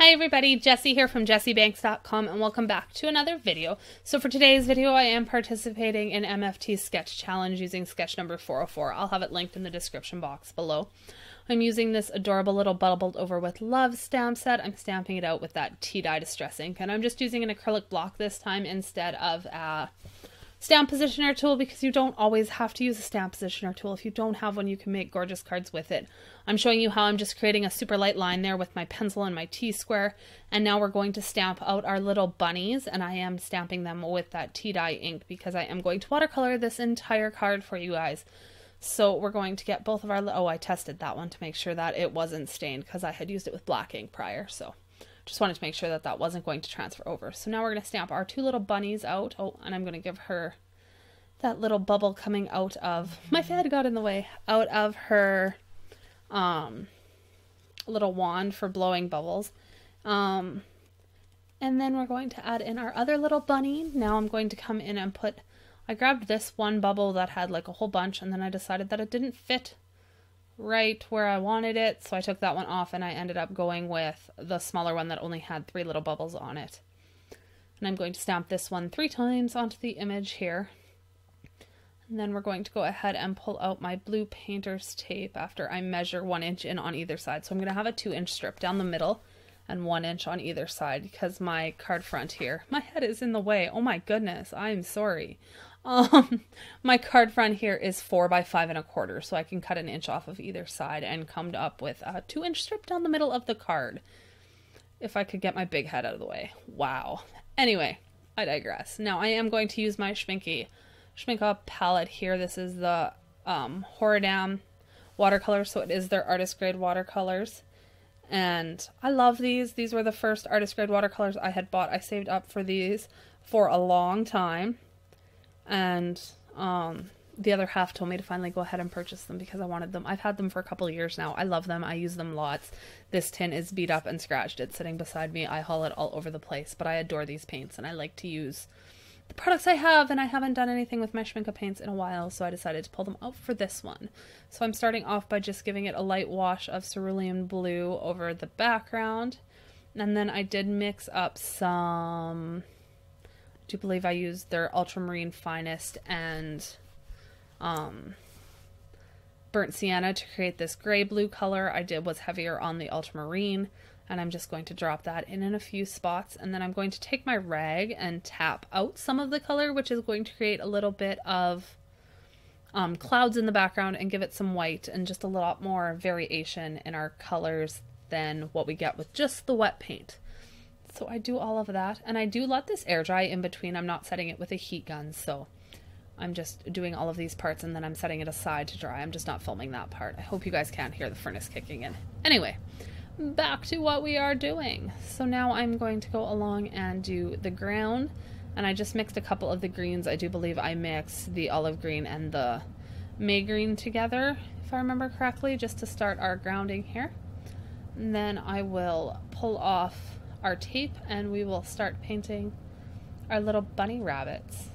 Hi everybody, Jessie here from jessiebanks.com and welcome back to another video. So for today's video I am participating in MFT Sketch Challenge using sketch number 404. I'll have it linked in the description box below. I'm using this adorable little Bubbled Over with Love stamp set. I'm stamping it out with that tea dye distress ink, and I'm just using an acrylic block this time instead of a stamp positioner tool, because you don't always have to use a stamp positioner tool. If you don't have one, you can make gorgeous cards with it. I'm showing you how I'm just creating a super light line there with my pencil and my T-square, and now we're going to stamp out our little bunnies, and I am stamping them with that tea dye ink because I am going to watercolor this entire card for you guys. So we're going to get both of our, oh, I tested that one to make sure that it wasn't stained because I had used it with black ink prior, so just wanted to make sure that that wasn't going to transfer over. So now we're going to stamp our two little bunnies out. Oh, and I'm going to give her that little bubble coming out of, my head got in the way, out of her little wand for blowing bubbles. And then we're going to add in our other little bunny. Now I'm going to come in and put, I grabbed this one bubble that had like a whole bunch, and then I decided that it didn't fit right where I wanted it, so I took that one off and I ended up going with the smaller one that only had 3 little bubbles on it. And I'm going to stamp this one 3 times onto the image here. And then we're going to go ahead and pull out my blue painter's tape after I measure 1 inch in on either side. So I'm going to have a 2-inch strip down the middle and 1 inch on either side because my card front here, my head is in the way. Oh my goodness, I'm sorry. My card front here is 4 by 5 1/4, so I can cut 1 inch off of either side and come up with a 2-inch strip down the middle of the card. If I could get my big head out of the way. Wow. Anyway, I digress. Now I am going to use my Schmincke palette here. This is the Horadam watercolor, so it is their artist grade watercolors. And I love these. These were the first artist grade watercolors I had bought. I saved up for these for a long time. And the other half told me to finally go ahead and purchase them because I wanted them. I've had them for a couple of years now. I love them. I use them lots. This tin is beat up and scratched. It's sitting beside me. I haul it all over the place, but I adore these paints and I like to use the products I have, and I haven't done anything with my Schmincke paints in a while, so I decided to pull them out for this one. So I'm starting off by just giving it a light wash of cerulean blue over the background, and then I did mix up some, I do believe I used their Ultramarine Finest and Burnt Sienna to create this gray-blue color. I did was heavier on the Ultramarine, and I'm just going to drop that in a few spots, and then I'm going to take my rag and tap out some of the color, which is going to create a little bit of clouds in the background and give it some white and just a lot more variation in our colors than what we get with just the wet paint. So I do all of that, and I do let this air dry in between. I'm not setting it with a heat gun, so I'm just doing all of these parts and then I'm setting it aside to dry. I'm just not filming that part. I hope you guys can't hear the furnace kicking in. Anyway, back to what we are doing. So now I'm going to go along and do the ground, and I just mixed a couple of the greens. I do believe I mixed the olive green and the May green together, if I remember correctly, just to start our grounding here. And then I will pull off our tape and we will start painting our little bunny rabbits,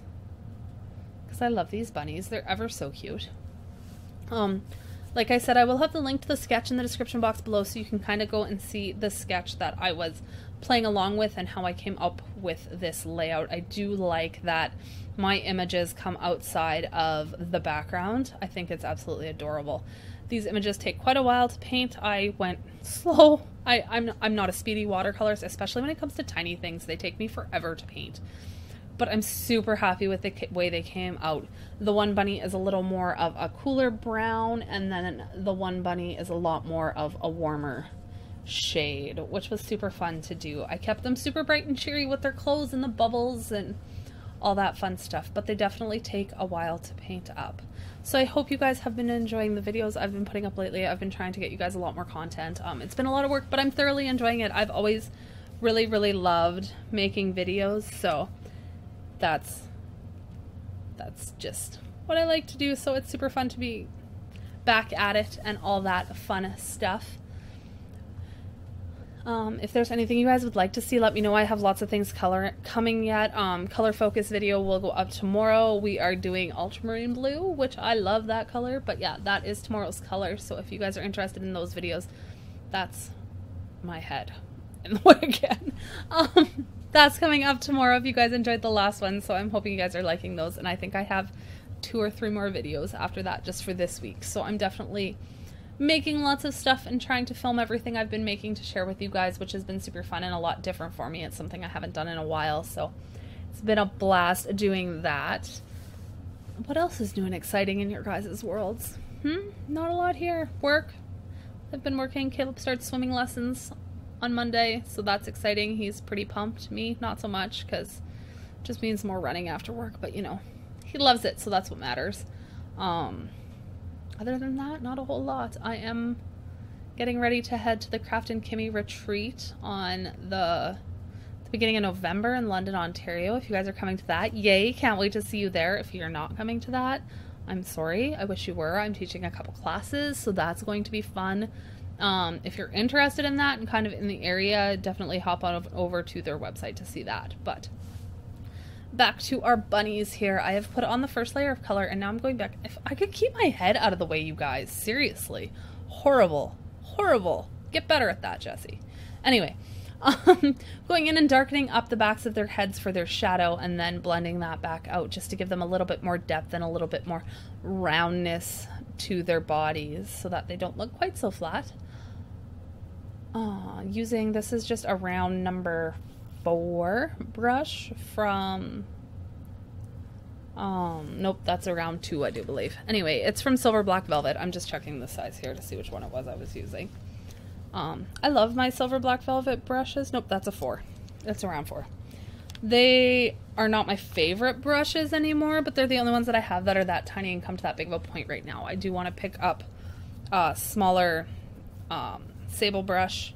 because I love these bunnies. They're ever so cute. Like I said, I will have the link to the sketch in the description box below, so you can kind of go and see the sketch that I was playing along with and how I came up with this layout. I do like that my images come outside of the background. I think it's absolutely adorable. These images take quite a while to paint. I went slow. I'm not a speedy watercolorist, especially when it comes to tiny things. They take me forever to paint. But I'm super happy with the way they came out. The one bunny is a little more of a cooler brown, and then the one bunny is a lot more of a warmer shade, which was super fun to do. I kept them super bright and cheery with their clothes and the bubbles and all that fun stuff, but they definitely take a while to paint up. So I hope you guys have been enjoying the videos I've been putting up lately. I've been trying to get you guys a lot more content. It's been a lot of work, but I'm thoroughly enjoying it. I've always really, really loved making videos, so that's just what I like to do, so it's super fun to be back at it and all that fun stuff. If there's anything you guys would like to see, let me know. I have lots of things coming yet. Color focus video will go up tomorrow. We are doing ultramarine blue, which I love that color, but yeah, that is tomorrow's color. So if you guys are interested in those videos, that's my head. in the way again. That's coming up tomorrow if you guys enjoyed the last one, so I'm hoping you guys are liking those, and I think I have 2 or 3 more videos after that just for this week. So I'm definitely making lots of stuff and trying to film everything I've been making to share with you guys, which has been super fun and a lot different for me. It's something I haven't done in a while, so it's been a blast doing that. What else is new and exciting in your guys' worlds? Not a lot here. Work. I've been working. Caleb starts swimming lessons on Monday, so that's exciting. He's pretty pumped. Me, not so much, because it just means more running after work, but you know, he loves it, so that's what matters. Other than that, not a whole lot. I am getting ready to head to the Craft and Kimmy retreat on the beginning of November in London, Ontario. If you guys are coming to that, yay, can't wait to see you there. If you're not coming to that, I'm sorry, I wish you were. I'm teaching a couple classes, so that's going to be fun. If you're interested in that and kind of in the area, definitely hop on over to their website to see that. But back to our bunnies here. I have put on the first layer of color, and now I'm going back. If I could keep my head out of the way, you guys, seriously, horrible, horrible. Get better at that, Jessie. Anyway, going in and darkening up the backs of their heads for their shadow, and then blending that back out just to give them a little bit more depth and a little bit more roundness to their bodies so that they don't look quite so flat. Using, this is just a round number 4 brush from, nope, that's a round 2, I do believe. Anyway, it's from Silver Black Velvet. I'm just checking the size here to see which one it was I was using. I love my Silver Black Velvet brushes. Nope, that's a 4. It's around 4. They are not my favorite brushes anymore, but they're the only ones that I have that are that tiny and come to that big of a point right now. I do want to pick up a smaller sable brush.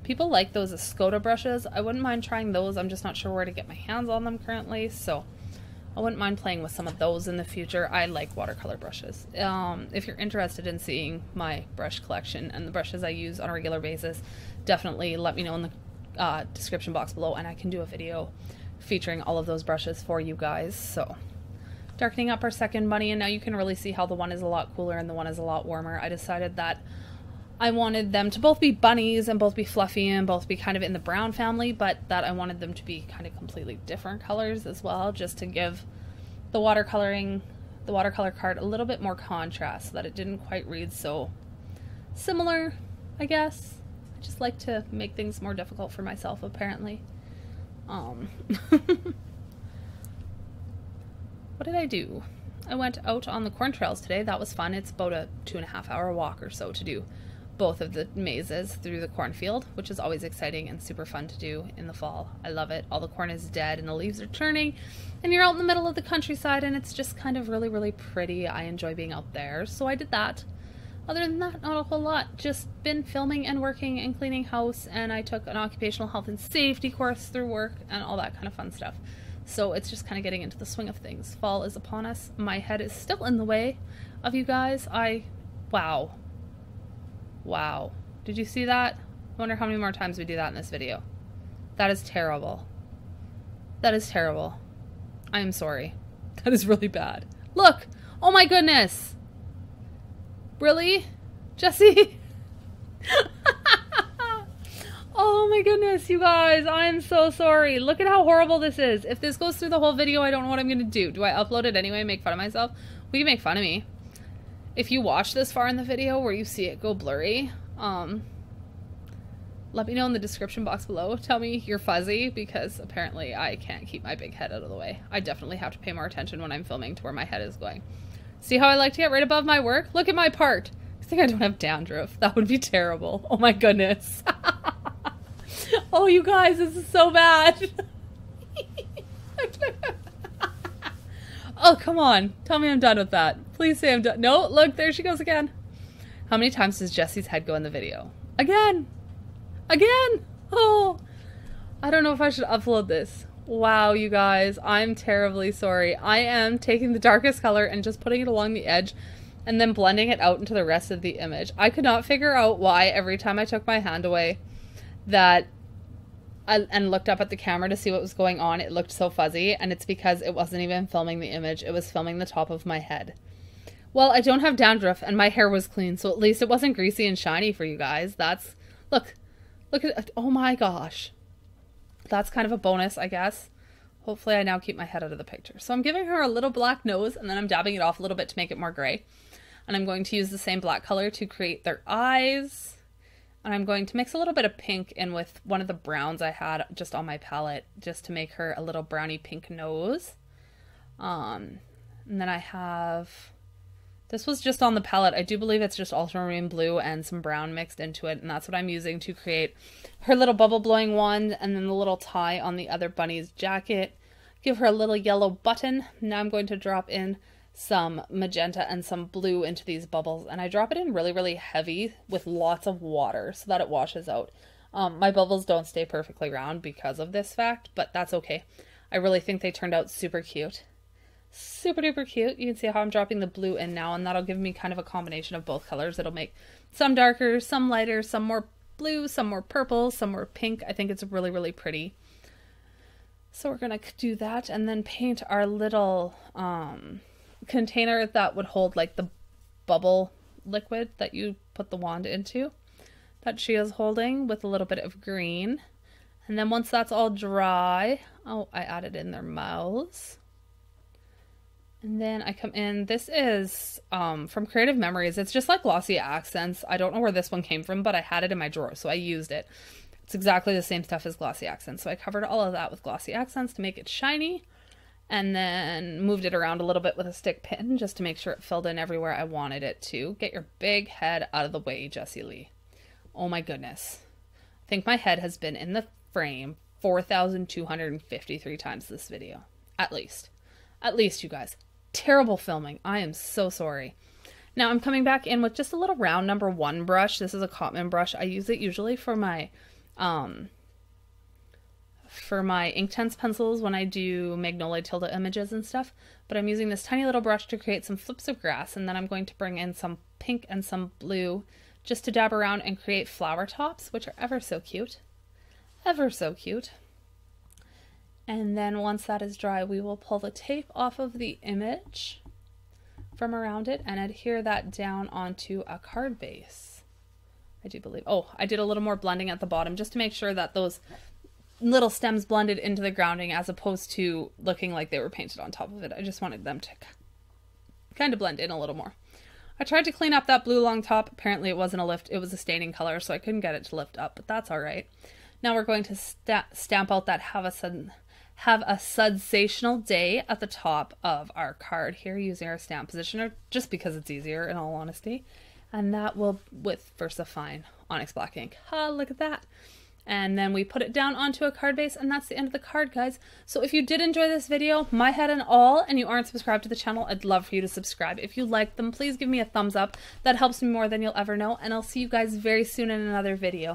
People like those Escoda brushes. I wouldn't mind trying those. I'm just not sure where to get my hands on them currently, so I wouldn't mind playing with some of those in the future. I like watercolor brushes. If you're interested in seeing my brush collection and the brushes I use on a regular basis, definitely let me know in the description box below, and I can do a video featuring all of those brushes for you guys. So darkening up our second bunny, and now you can really see how the one is a lot cooler and the one is a lot warmer. I decided that I wanted them to both be bunnies and both be fluffy and both be kind of in the brown family, but that I wanted them to be kind of completely different colors as well, just to give the watercolor card a little bit more contrast so that it didn't quite read so similar, I guess. I just like to make things more difficult for myself, apparently. What did I do? I went out on the corn trails today. That was fun. It's about a 2.5-hour walk or so to do both of the mazes through the cornfield, which is always exciting and super fun to do in the fall. I love it. All the corn is dead and the leaves are turning, and you're out in the middle of the countryside, and it's just kind of really, really pretty. I enjoy being out there, so I did that. Other than that, not a whole lot. Just been filming and working and cleaning house, and I took an occupational health and safety course through work and all that kind of fun stuff. So it's just kind of getting into the swing of things. Fall is upon us. My head is still in the way of you guys. Wow. Wow. Did you see that? I wonder how many more times we do that in this video. That is terrible. That is terrible. I am sorry. That is really bad. Look! Oh my goodness! Really? Jessie? Oh my goodness, you guys. I'm so sorry. Look at how horrible this is. If this goes through the whole video, I don't know what I'm going to do. Do I upload it anyway and make fun of myself? We can make fun of me. If you watch this far in the video where you see it go blurry, let me know in the description box below. Tell me you're fuzzy, because apparently I can't keep my big head out of the way. I definitely have to pay more attention when I'm filming to where my head is going. See how I like to get right above my work? Look at my part. I think I don't have dandruff. That would be terrible. Oh my goodness. Oh, you guys, this is so bad. Oh, come on. Tell me I'm done with that. Please say I'm done. No, look, there she goes again. How many times does Jessie's head go in the video? Again. Again. Oh, I don't know if I should upload this. Wow, you guys, I'm terribly sorry. I am taking the darkest color and just putting it along the edge and then blending it out into the rest of the image. I could not figure out why every time I took my hand away and looked up at the camera to see what was going on, it looked so fuzzy, and it's because it wasn't even filming the image, it was filming the top of my head. Well, I don't have dandruff and my hair was clean, so at least it wasn't greasy and shiny for you guys. Look, Look at it. Oh my gosh. That's kind of a bonus, I guess. Hopefully I now keep my head out of the picture. So I'm giving her a little black nose, and then I'm dabbing it off a little bit to make it more gray. And I'm going to use the same black color to create their eyes. And I'm going to mix a little bit of pink in with one of the browns I had just on my palette, just to make her a little browny pink nose. And then I have, this was just on the palette. I do believe it's just ultramarine blue and some brown mixed into it. And that's what I'm using to create her little bubble blowing wand, and then the little tie on the other bunny's jacket. Give her a little yellow button. Now I'm going to drop in some magenta and some blue into these bubbles, and I drop it in really, really heavy with lots of water so that it washes out. My bubbles don't stay perfectly round because of this fact, but that's okay. I really think they turned out super cute. Super duper cute. You can see how I'm dropping the blue in now, and that'll give me kind of a combination of both colors. It'll make some darker, some lighter, some more blue, some more purple, some more pink. I think it's really, really pretty. So we're going to do that and then paint our little container that would hold like the bubble liquid that you put the wand into, that she is holding, with a little bit of green. And then once that's all dry, oh, I added in their mouths. And then I come in, this is from Creative Memories. It's just like glossy accents. I don't know where this one came from, but I had it in my drawer, so I used it. It's exactly the same stuff as glossy accents. So I covered all of that with glossy accents to make it shiny, and then moved it around a little bit with a stick pin just to make sure it filled in everywhere I wanted it to. Get your big head out of the way, Jessie Lee. Oh my goodness. I think my head has been in the frame 4,253 times this video. At least. At least, you guys. Terrible filming. I am so sorry. Now I'm coming back in with just a little round number 1 brush. This is a Cotman brush. I use it usually for my Inktense pencils when I do Magnolia Tilda images and stuff. But I'm using this tiny little brush to create some flips of grass, and then I'm going to bring in some pink and some blue just to dab around and create flower tops, which are ever so cute. Ever so cute. And then once that is dry, we will pull the tape off of the image from around it and adhere that down onto a card base. I do believe. Oh, I did a little more blending at the bottom just to make sure that those little stems blended into the grounding as opposed to looking like they were painted on top of it. I just wanted them to kind of blend in a little more. I tried to clean up that blue long top. Apparently it wasn't a lift. It was a staining color, so I couldn't get it to lift up, but that's all right. Now we're going to stamp out that have a sensational day at the top of our card here using our stamp positioner, just because it's easier in all honesty. And that will with VersaFine Onyx Black ink. Ha, look at that. And then we put it down onto a card base, and that's the end of the card, guys. So if you did enjoy this video, my head and all, and you aren't subscribed to the channel, I'd love for you to subscribe. If you like them, please give me a thumbs up. That helps me more than you'll ever know, and I'll see you guys very soon in another video.